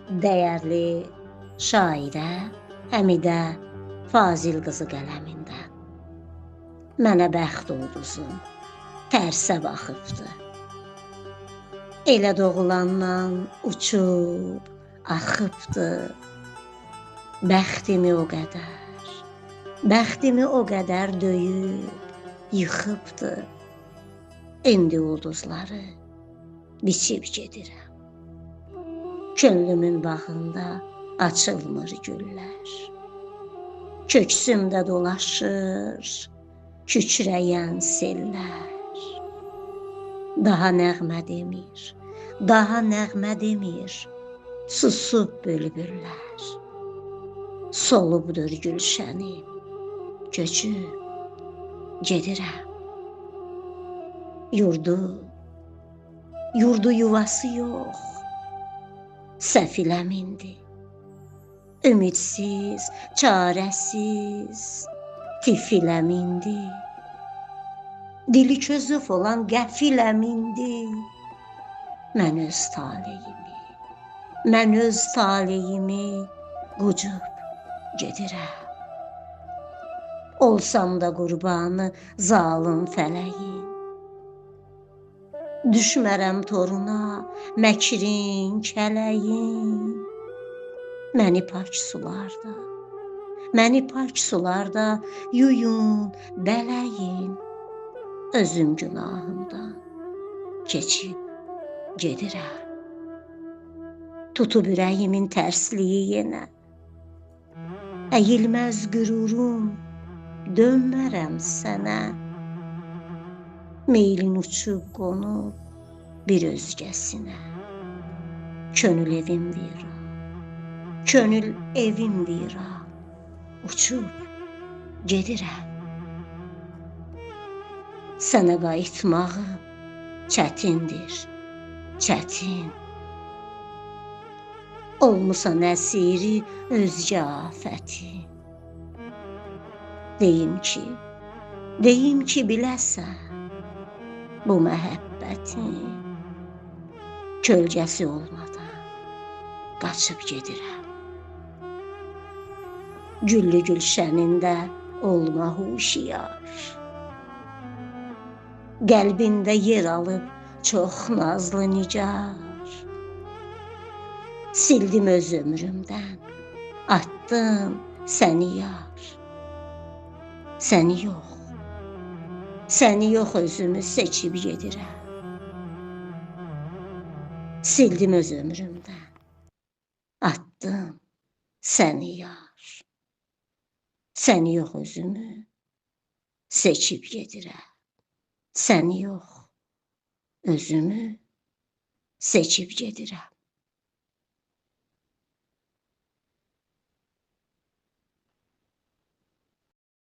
Dəyərli şairə Həmidə Fazil qızı qələmindən. Mənə bəxt ulduzum tərsə baxıbdı. Elə doğulandan uçub axıbdı. Bəxtimi o qədər döyüb yıxıbdı. İndi ulduzları biçib gedirəm. Könlümün bağında açılmır güllər. Köksümdə dolaşır kükrəyən sellər. Daha nəğmə demir, susub bülbüllər. Solubdur gülşənim, köçüb gedirəm. Yurdu yuvası yox, səfilə mindi. Ümidsiz, çarəsiz, tifilə mindi. Dili közüf olan qəfilə mindi. Mən öz taleyimi qucub gedirəm. Olsam da qurbanı zalım fələyin. Düşmərəm toruna məkrin, kələyin. Məni pak sularda yuyun, bələyin. Özüm günahımdan keçib gedirəm. Tutub ürəyimin tərsliyi yenə. Əyilməz qürurum, dönmərəm sənə. Meylin uçub qonub bir özgəsinə. Könül evim viran, uçub gedirəm. Sənə qayıtmağım çətindir, çətin. Olmusan əsiri özgə afətin. Deyim ki biləsən, bu məhəbbətin kölgəsi olmadan qaçıb gedirəm. Güllü gülşənində olma huşiyar. Qəlbində yer alıb çox nazlı nigar. Sildim öz ömrümdən, atdım səni yar. Səni yox özümü seçib gedirəm. Sildim öz ömrümdən, atdım səni yar. Səni yox özümü seçib gedirəm. Səni yox özümü seçib gedirəm.